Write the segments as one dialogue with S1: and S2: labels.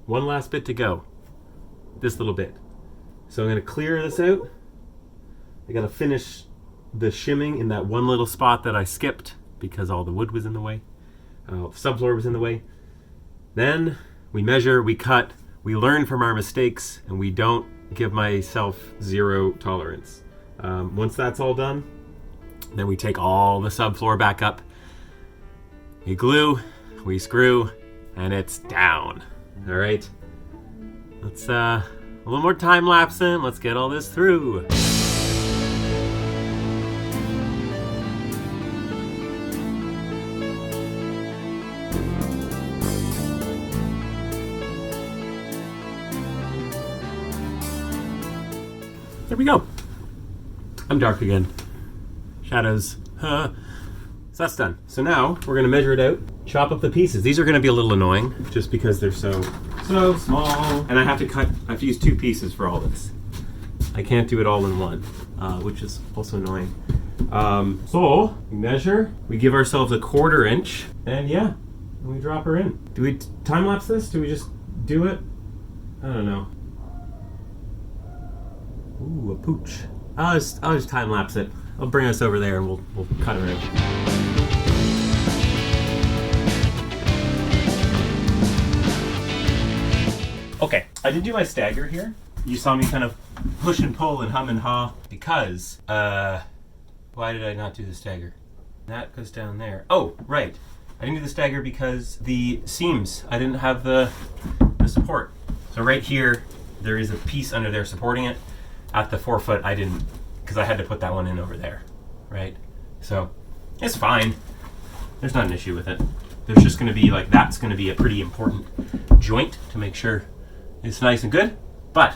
S1: One last bit to go. This little bit. So I'm going to clear this out. I got to finish the shimming in that one little spot that I skipped because all the wood was in the way. Subfloor was in the way. Then we measure, we cut, we learn from our mistakes, and we don't give myself zero tolerance. Once that's all done, then we take all the subfloor back up. We glue, we screw, and it's down. All right. Let's a little more time lapsing. Let's get all this through. There we go. I'm dark again. Shadows. So that's done. So now we're gonna measure it out, chop up the pieces. These are gonna be a little annoying just because they're so small. And I have to use 2 pieces for all this. I can't do it all in one, which is also annoying. So we measure, we give ourselves a 1/4 inch, and yeah, and we drop her in. Do we time lapse this? Do we just do it? I don't know. Ooh, a pooch. I'll just time lapse it. I'll bring us over there and we'll cut her in. Okay, I did do my stagger here. You saw me kind of push and pull and hum and haw because, why did I not do the stagger? That goes down there. Oh, right. I didn't do the stagger because the seams, I didn't have the support. So right here, there is a piece under there supporting it. At the 4 foot, I didn't, because I had to put that one in over there, right? So it's fine. There's not an issue with it. There's just going to be like, that's going to be a pretty important joint to make sure it's nice and good. But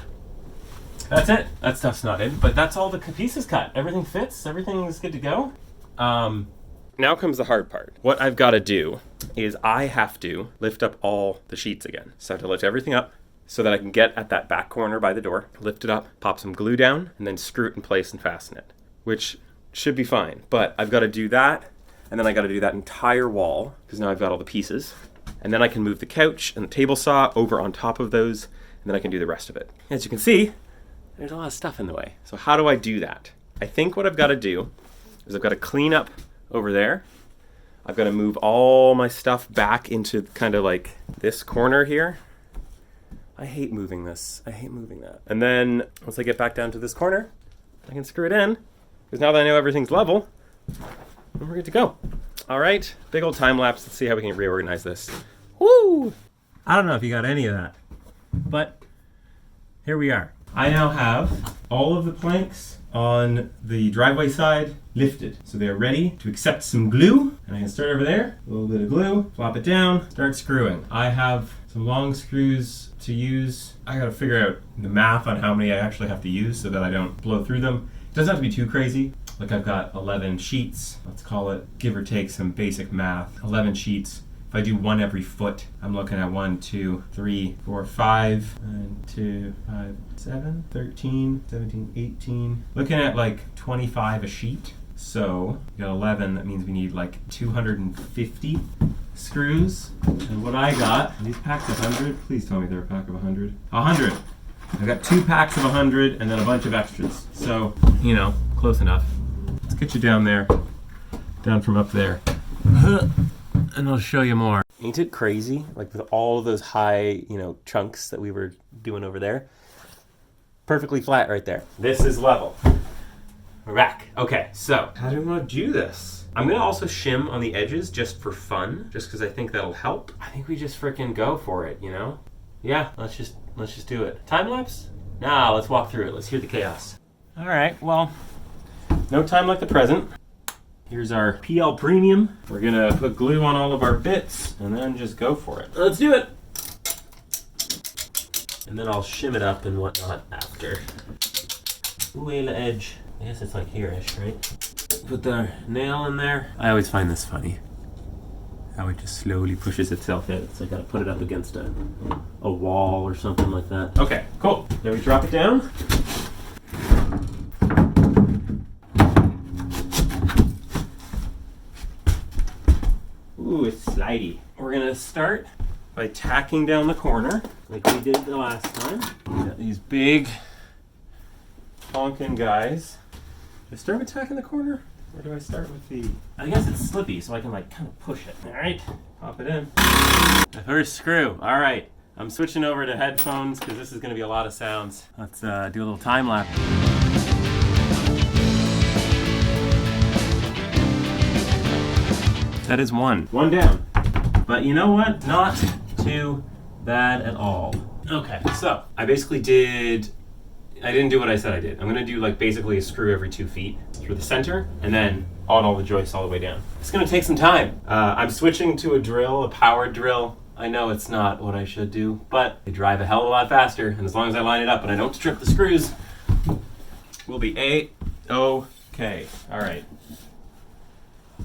S1: that's it. That stuff's not in, but that's all the pieces cut. Everything fits. Everything is good to go. Now comes the hard part. What I've got to do is I have to lift up all the sheets again. So I have to lift everything up so that I can get at that back corner by the door, lift it up, pop some glue down, and then screw it in place and fasten it, which should be fine. But I've got to do that, and then I got to do that entire wall, because now I've got all the pieces. And then I can move the couch and the table saw over on top of those, and then I can do the rest of it. As you can see, there's a lot of stuff in the way. So how do I do that? I think what I've got to do is I've got to clean up over there. I've got to move all my stuff back into kind of like this corner here. I hate moving this. I hate moving that. And then once I get back down to this corner, I can screw it in. Because now that I know everything's level, then we're good to go. All right, big old time lapse. Let's see how we can reorganize this. Woo! I don't know if you got any of that, but here we are. I now have all of the planks on the driveway side lifted. So they're ready to accept some glue. And I can start over there, a little bit of glue, flop it down, start screwing. I have some long screws to use. I gotta figure out the math on how many I actually have to use so that I don't blow through them. It doesn't have to be too crazy. Like I've got 11 sheets, let's call it, give or take some basic math, 11 sheets. If I do one every foot, I'm looking at 1, 2, 3, 4, 5, 1, 2, 5, 7, 13, 17, 18. Looking at like 25 a sheet. So you got 11, that means we need like 250 screws. And what I got, these packs of 100, please tell me they're a pack of 100. 100. I've got 2 packs of 100 and then a bunch of extras. So, you know, close enough. Let's get you down there, down from up there. And I'll show you more. Ain't it crazy? Like with all of those high, chunks that we were doing over there. Perfectly flat right there. This is level. We're back. Okay, so how do we want to do this? I'm gonna also shim on the edges just for fun, just because I think that'll help. I think we just freaking go for it, Yeah, let's just do it. Time lapse? Nah, let's walk through it. Let's hear the chaos. All right, well, no time like the present. Here's our PL Premium. We're gonna put glue on all of our bits and then just go for it. Let's do it. And then I'll shim it up and whatnot after. Ooh, the edge. I guess it's like here-ish, right? Put the nail in there. I always find this funny. How it just slowly pushes itself in. It's like I gotta put it up against a wall or something like that. Okay, cool. Then we drop it down. Ooh, it's slidey. We're gonna start by tacking down the corner like we did the last time. We got these big honking guys. Do I start with tacking the corner? Or do I start with the... I guess it's slippy, so I can like kind of push it. All right, pop it in. The first screw. All right, I'm switching over to headphones because this is going to be a lot of sounds. Let's do a little time lapse. That is one. One down. But you know what? Not too bad at all. Okay, so I basically I didn't do what I said I did. I'm gonna do like basically a screw every 2 feet through the center and then on all the joists all the way down. It's gonna take some time. I'm switching to a drill, a powered drill. I know it's not what I should do, but they drive a hell of a lot faster, and as long as I line it up and I don't strip the screws, we'll be A-OK. All right.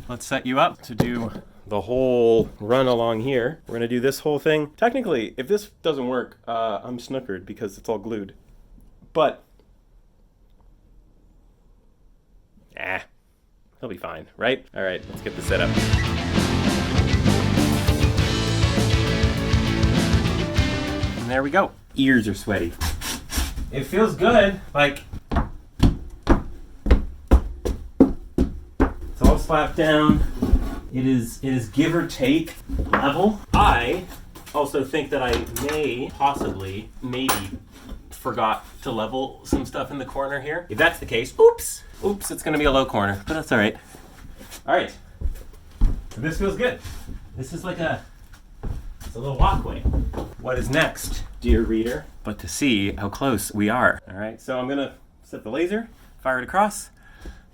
S1: Let's set you up to do the whole run along here. We're gonna do this whole thing. Technically, if this doesn't work, I'm snookered because it's all glued. But, he'll be fine, right? All right, let's get the setup. And there we go. Ears are sweaty. It feels good, like, it's all slapped down. It is give or take level. I also think that I maybe forgot to level some stuff in the corner here. If that's the case, oops, it's gonna be a low corner, but that's all right. All right, so this feels good. This is like it's a little walkway. What is next, dear reader, but to see how close we are. All right, so I'm gonna set the laser, fire it across.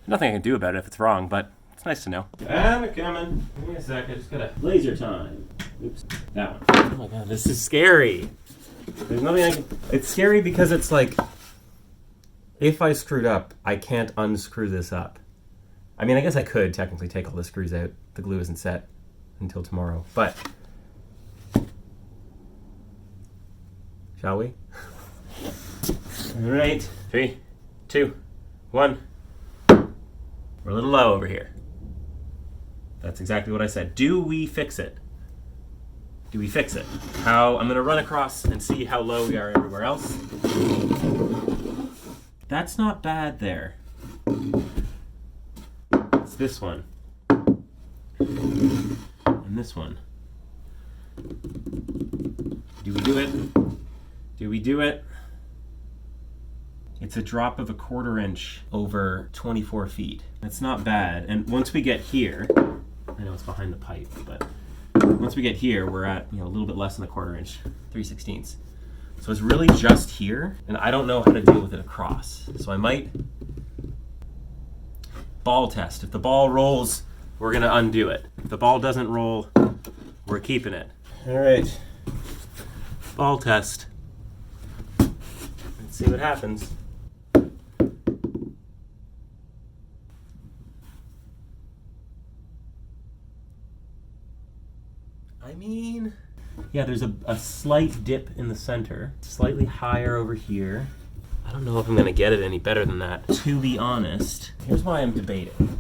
S1: Nothing I can do about it if it's wrong, but it's nice to know. I'm coming. Give me a sec, I just gotta laser time. Oops, that one. Oh my God, this is scary. There's nothing I can... It's scary because it's like, if I screwed up, I can't unscrew this up. I mean, I guess I could technically take all the screws out. The glue isn't set until tomorrow, but... Shall we? All right, 3, 2, 1. We're a little low over here. That's exactly what I said. Do we fix it? Do we fix it? I'm gonna run across and see how low we are everywhere else. That's not bad there. It's this one. And this one. Do we do it? Do we do it? It's a drop of a 1/4 inch over 24 feet. That's not bad. And once we get here, I know it's behind the pipe, but once we get here, we're at a little bit less than a 1/4 inch, 3/16. So it's really just here, and I don't know how to deal with it across. So I might ball test. If the ball rolls, we're gonna undo it. If the ball doesn't roll, we're keeping it. All right, ball test. Let's see what happens. I mean, yeah, there's a slight dip in the center, slightly higher over here. I don't know if I'm gonna get it any better than that, to be honest. Here's why I'm debating.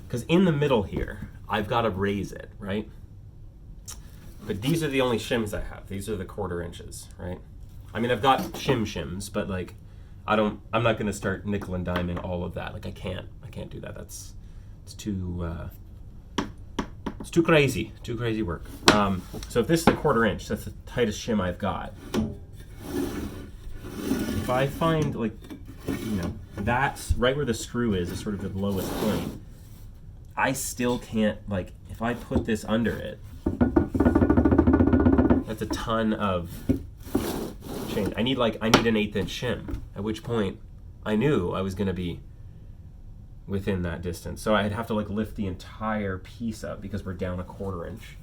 S1: Because in the middle here, I've got to raise it, right? But these are the only shims I have. These are the 1/4 inches, right? I mean, I've got shims, but like, I'm not gonna start nickel and diming all of that. Like, I can't do that. It's too crazy work. So if this is a 1/4 inch, that's the tightest shim I've got. If I find like, that's right where the screw is sort of the lowest point, I still can't, like, if I put this under it, that's a ton of change. I need an 1/8 inch shim, at which point I knew I was gonna be within that distance. So I'd have to like lift the entire piece up because we're down a 1/4 inch.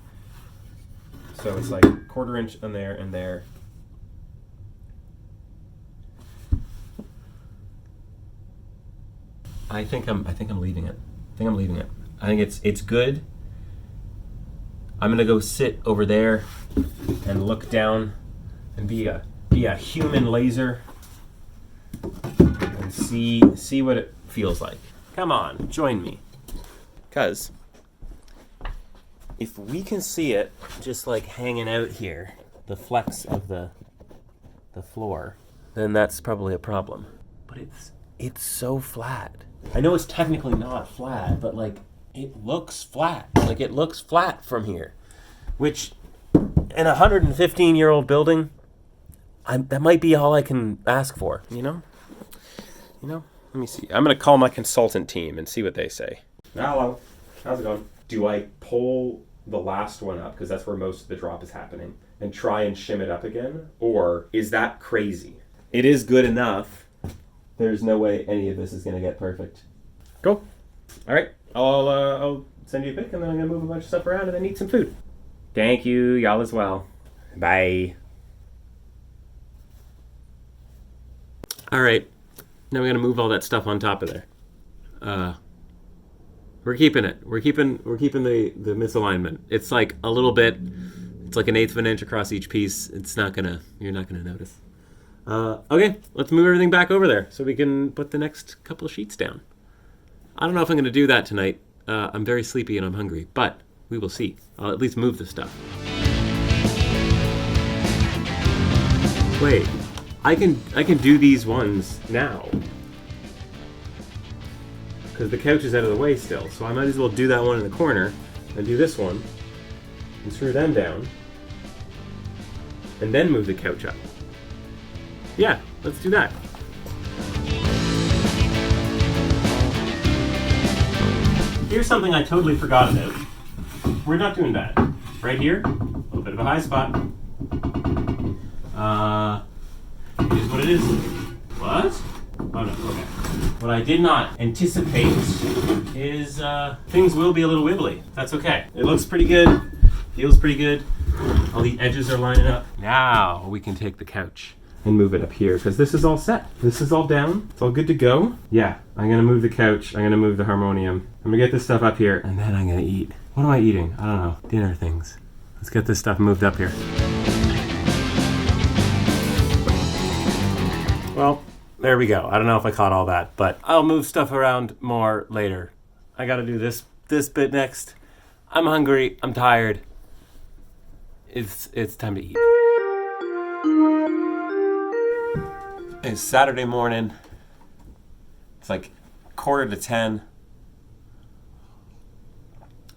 S1: So it's like 1/4 inch on there and there. I think I'm leaving it. I think it's good. I'm gonna go sit over there and look down and be a human laser and see what it feels like. Come on, join me. Because if we can see it just like hanging out here, the flex of the floor, then that's probably a problem. But it's so flat. I know it's technically not flat, but like it looks flat. Like it looks flat from here, which in a 115-year-old building, that might be all I can ask for, you know? Let me see. I'm going to call my consultant team and see what they say. Hello. How's it going? Do I pull the last one up, because that's where most of the drop is happening, and try and shim it up again? Or is that crazy? It is good enough. There's no way any of this is going to get perfect. Cool. All right. I'll send you a pic, and then I'm going to move a bunch of stuff around and then eat some food. Thank you. Y'all as well. Bye. All right. Now we're going to move all that stuff on top of there. We're keeping it. We're keeping the misalignment. It's like a little bit. It's like 1/8 of an inch across each piece. You're not gonna notice. Okay, let's move everything back over there so we can put the next couple of sheets down. I don't know if I'm gonna do that tonight. I'm very sleepy and I'm hungry, but we will see. I'll at least move the stuff. Wait, I can do these ones now. Because the couch is out of the way still, so I might as well do that one in the corner and do this one and screw them down and then move the couch up. Yeah, let's do that. Here's something I totally forgot about. We're not doing that. Right here, a little bit of a high spot. It is what it is. What? Oh no, okay. What I did not anticipate is things will be a little wibbly. That's okay. It looks pretty good. Feels pretty good. All the edges are lining up. Now we can take the couch and move it up here because this is all set. This is all down. It's all good to go. Yeah, I'm going to move the couch. I'm going to move the harmonium. I'm going to get this stuff up here and then I'm going to eat. What am I eating? I don't know. Dinner things. Let's get this stuff moved up here. Well, there we go. I don't know if I caught all that, but I'll move stuff around more later. I gotta do this bit next. I'm hungry. I'm tired. It's time to eat. It's Saturday morning. It's like 9:45.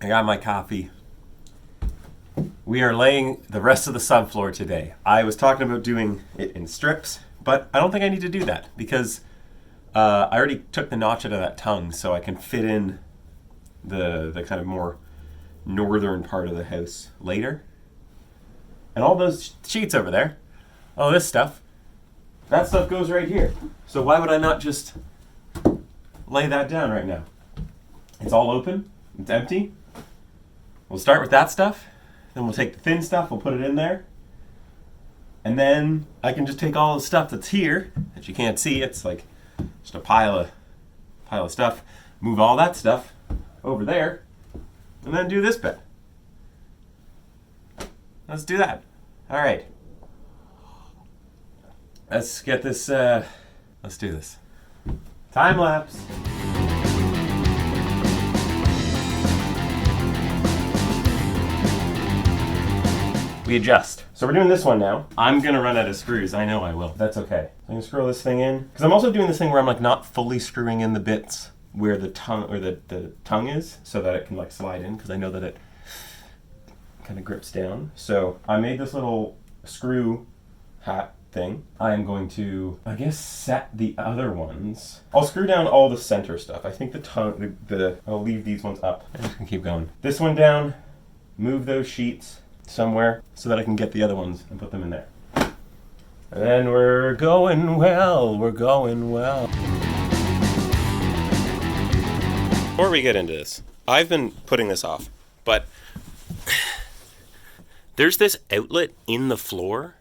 S1: I got my coffee. We are laying the rest of the subfloor today. I was talking about doing it in strips, but I don't think I need to do that because I already took the notch out of that tongue so I can fit in the kind of more northern part of the house later. And all those sheets over there, all this stuff, that stuff goes right here. So why would I not just lay that down right now? It's all open, it's empty. We'll start with that stuff, then we'll take the thin stuff, we'll put it in there. And then I can just take all the stuff that's here that you can't see. It's like just a pile of stuff. Move all that stuff over there, and then do this bit. Let's do that. All right. Let's get this. Let's do this. Time lapse. We adjust. So we're doing this one now. I'm gonna run out of screws. I know I will. That's okay. I'm gonna screw this thing in. Because I'm also doing this thing where I'm like not fully screwing in the bits where the tongue or the tongue is so that it can like slide in because I know that it kind of grips down. So I made this little screw hat thing. I am going to, I guess, set the other ones. I'll screw down all the center stuff. I think the tongue, I'll leave these ones up. I'm just gonna keep going. This one down, move those sheets somewhere so that I can get the other ones and put them in there. And then we're going well. Before we get into this, I've been putting this off, but there's this outlet in the floor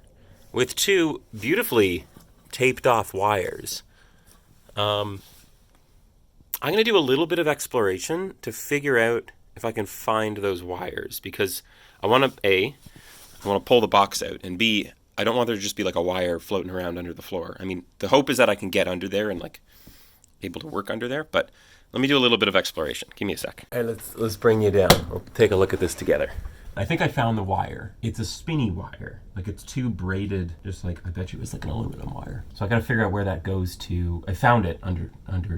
S1: with two beautifully taped off wires. I'm going to do a little bit of exploration to figure out if I can find those wires because I want to pull the box out, and B, I don't want there to just be like a wire floating around under the floor. I mean, the hope is that I can get under there and like able to work under there, but Let me do a little bit of exploration. Give me a sec. All right, let's bring you down. We'll take a look at this together. I think I found the wire. It's a spinny wire. Like it's two braided, just like, I bet you it was like an aluminum wire. So I gotta figure out where that goes to. I found it under,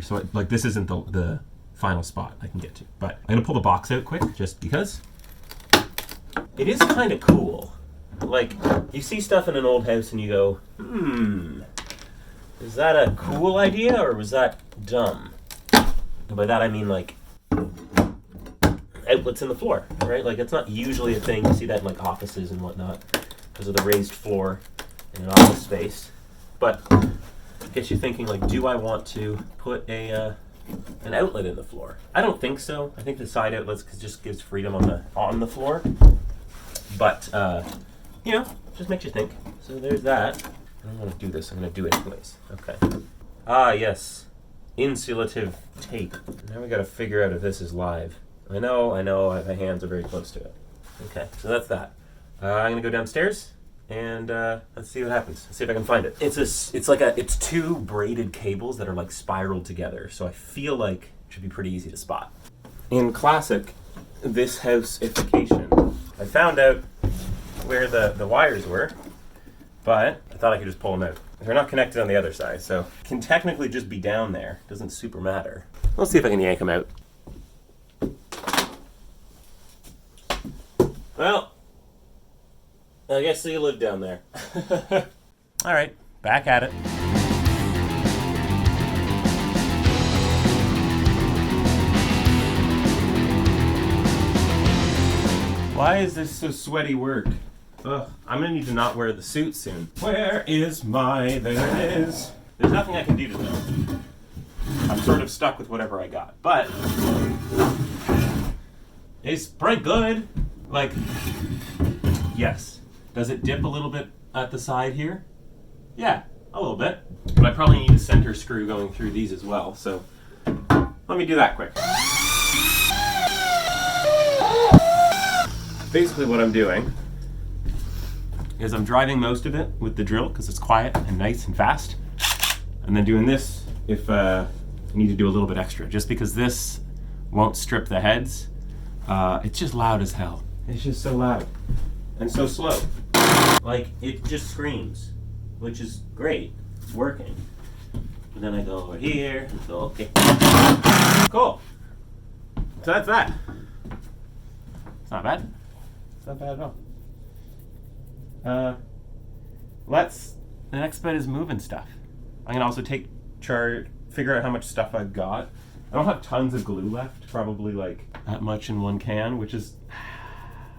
S1: so like this isn't the final spot I can get to. But I'm gonna pull the box out quick, just because. It is kind of cool. Like, you see stuff in an old house and you go, is that a cool idea or was that dumb? And by that I mean like outlets in the floor, right? Like it's not usually a thing. You see that in like offices and whatnot because of the raised floor in an office space. But it gets you thinking like, do I want to put an outlet in the floor? I don't think so. I think the side outlets just gives freedom on the floor. But you know, just makes you think. So there's that. I don't want to do this. I'm going to do it anyways. Okay. Ah, yes. Insulative tape. Now we got to figure out if this is live. I know, my hands are very close to it. Okay, so that's that. I'm going to go downstairs and let's see what happens. Let's see if I can find it. It's two braided cables that are like spiraled together. So I feel like it should be pretty easy to spot. In classic This House-ification, I found out where the wires were, but I thought I could just pull them out. They're not connected on the other side, so can technically just be down there. Doesn't super matter. Let's see if I can yank them out. Well, I guess you live down there. All right, back at it. Why is this so sweaty work? Ugh, I'm gonna need to not wear the suit soon. Where is my, there it is. There's nothing I can do to this. I'm sort of stuck with whatever I got, but it's pretty good. Like, yes. Does it dip a little bit at the side here? Yeah, a little bit. But I probably need a center screw going through these as well, so let me do that quick. Basically what I'm doing is I'm driving most of it with the drill because it's quiet and nice and fast. And then doing this if I need to do a little bit extra, just because this won't strip the heads. It's just loud as hell. It's just so loud and so slow. Like, it just screams, which is great. It's working. And then I go over here and go, okay. Cool. So that's that. It's not bad. It's not bad at all. The next bit is moving stuff. I'm gonna also figure out how much stuff I've got. I don't have tons of glue left, probably like that much in one can, which is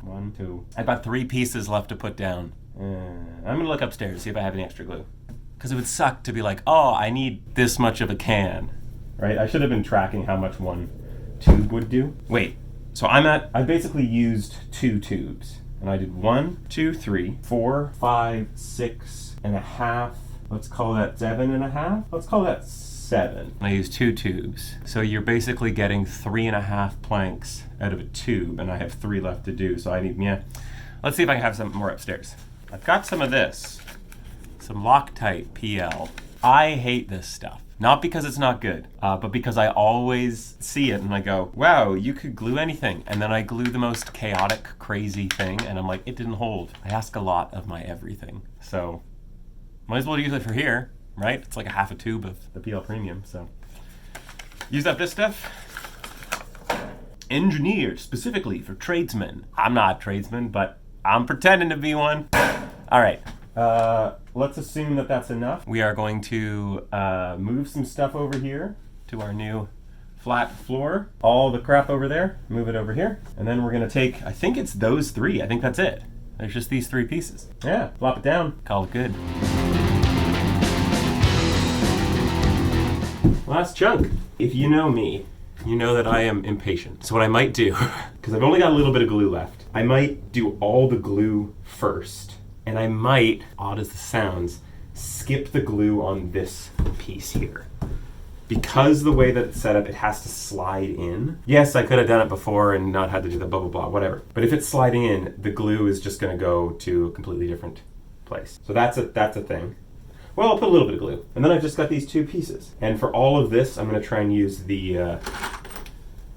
S1: 1, 2. I've got 3 pieces left to put down. I'm gonna look upstairs to see if I have any extra glue. Because it would suck to be like, oh, I need this much of a can, right? I should have been tracking how much one tube would do. Wait, so I basically used 2 tubes. And I did 1, 2, 3, 4, 5, 6 and a half. Let's call that 7 and a half. Let's call that 7. I used 2 tubes. So you're basically getting 3.5 planks out of a tube, and I have 3 left to do. So I need, let's see if I can have some more upstairs. I've got some of this, some Loctite PL. I hate this stuff. Not because it's not good, but because I always see it and I go, wow, you could glue anything. And then I glue the most chaotic, crazy thing, and I'm like, it didn't hold. I ask a lot of my everything. So might as well use it for here, right? It's like a half a tube of the PL Premium, so. Use up this stuff. Engineered specifically for tradesmen. I'm not a tradesman, but I'm pretending to be one. All right. Let's assume that that's enough. We are going to move some stuff over here to our new flat floor. All the crap over there, move it over here. And then we're gonna take, I think it's those 3. I think that's it. There's just these 3 pieces. Yeah, flop it down, call it good. Last chunk. If you know me, you know that I am impatient. So what I might do, because I've only got a little bit of glue left, I might do all the glue first. And I might, odd as this sounds, skip the glue on this piece here. Because the way that it's set up, it has to slide in. Yes, I could have done it before and not had to do the blah, blah, blah, whatever. But if it's sliding in, the glue is just gonna go to a completely different place. So that's a thing. Well, I'll put a little bit of glue. And then I've just got these two pieces. And for all of this, I'm going to try and use the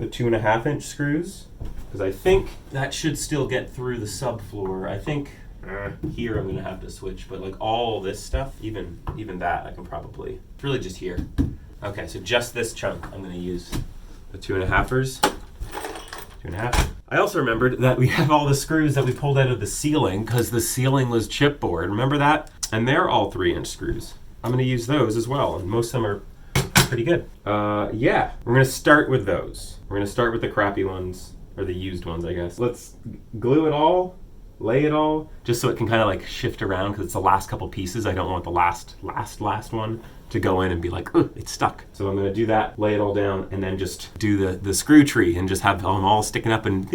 S1: 2.5-inch screws, because I think that should still get through the subfloor. I think here I'm going to have to switch, but like all this stuff, even that, I can probably, it's really just here. Okay, so just this chunk, I'm going to use the 2.5ers. 2.5. I also remembered that we have all the screws that we pulled out of the ceiling because the ceiling was chipboard. Remember that? And they're all 3-inch screws. I'm going to use those as well, and most of them are pretty good. Yeah, we're going to start with those. We're going to start with the crappy ones, or the used ones, I guess. Let's glue it all, lay it all, just so it can kind of like shift around because it's the last couple pieces. I don't want the last one to go in and be like, oh, it's stuck. So I'm gonna do that, lay it all down, and then just do the screw tree and just have them all sticking up and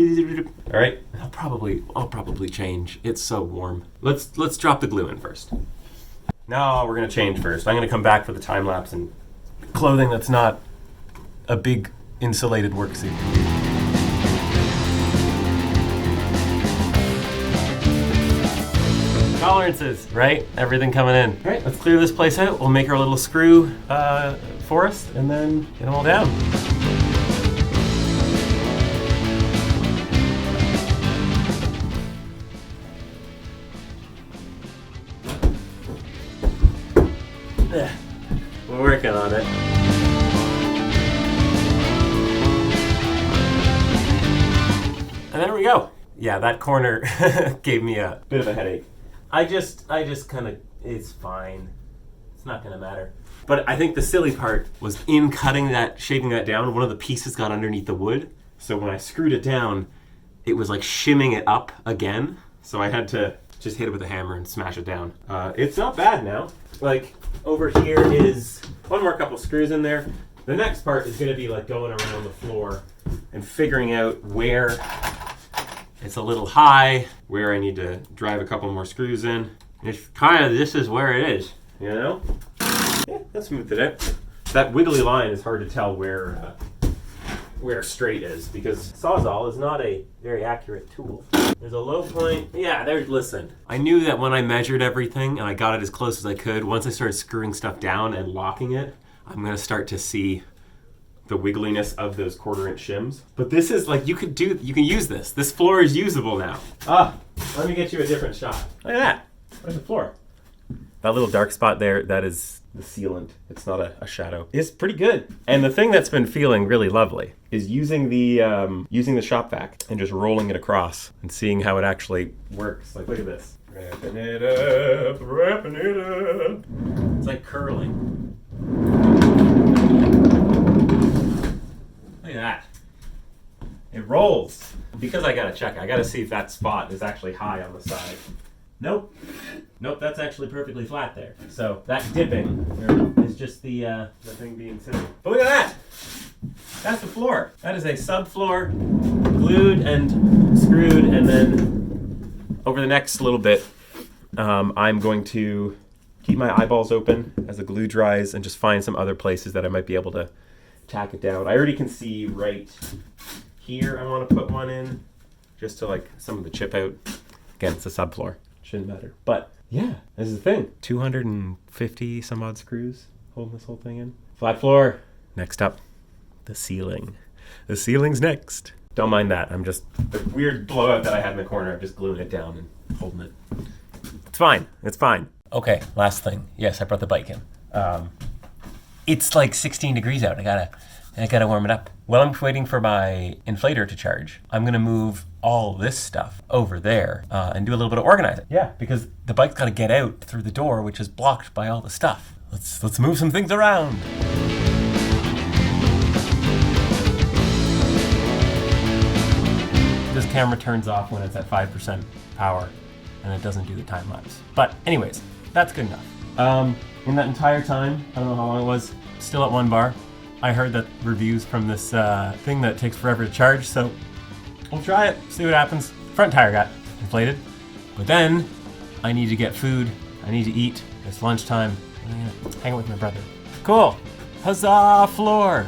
S1: all right. I'll probably change. It's so warm. Let's drop the glue in first. No, we're gonna change first. I'm gonna come back for the time lapse and clothing that's not a big insulated work suit. Tolerances, right? Everything coming in. All right, let's clear this place out. We'll make our little screw forest and then get them all down. We're working on it. And there we go. Yeah, that corner gave me a bit of a headache. I just kind of, it's fine. It's not gonna matter. But I think the silly part was in cutting that, shaping that down, one of the pieces got underneath the wood. So when I screwed it down, it was like shimming it up again. So I had to just hit it with a hammer and smash it down. It's not bad now. Like over here is one more couple screws in there. The next part is gonna be like going around the floor and figuring out where it's a little high, where I need to drive a couple more screws in. It's kind of, this is where it is, you know? Yeah, that smoothed it out. That wiggly line is hard to tell where straight is, because Sawzall is not a very accurate tool. There's a low point. Yeah, listen. I knew that when I measured everything and I got it as close as I could, once I started screwing stuff down and locking it, I'm gonna start to see the wiggliness of those 1/4-inch shims. But this is like, you can use this. This floor is usable now. Let me get you a different shot. Look at that. Where's the floor? That little dark spot there, that is the sealant. It's not a shadow. It's pretty good. And the thing that's been feeling really lovely is using the shop vac and just rolling it across and seeing how it actually works. Like, look at this. Wrapping it up, wrapping it up. It's like curling. Look at that. It rolls. Because I gotta check, I gotta see if that spot is actually high on the side. Nope. Nope, that's actually perfectly flat there. So that dipping is just the thing being silly. But look at that! That's the floor. That is a subfloor, glued and screwed, and then over the next little bit, I'm going to keep my eyeballs open as the glue dries and just find some other places that I might be able to tack it down. I already can see right here I want to put one in, just to like some of the chip out. Again, it's a subfloor. Shouldn't matter. But yeah, this is the thing. 250 some odd screws holding this whole thing in. Flat floor. Next up, the ceiling. The ceiling's next. Don't mind that. I'm just, the weird blowout that I had in the corner, I'm just gluing it down and holding it. It's fine. It's fine. Okay, last thing. Yes, I brought the bike in. It's like 16 degrees out. I gotta warm it up. While I'm waiting for my inflator to charge, I'm gonna move all this stuff over there and do a little bit of organizing. Yeah, because the bike's gotta get out through the door, which is blocked by all the stuff. Let's move some things around. This camera turns off when it's at 5% power, and it doesn't do the time lapse. But anyways, that's good enough. In that entire time, I don't know how long it was, still at 1 bar. I heard that reviews from this thing that takes forever to charge, so we'll try it, see what happens. Front tire got inflated, but then I need to get food. I need to eat. It's lunchtime. I'm gonna hang out with my brother. Cool. Huzzah, floor.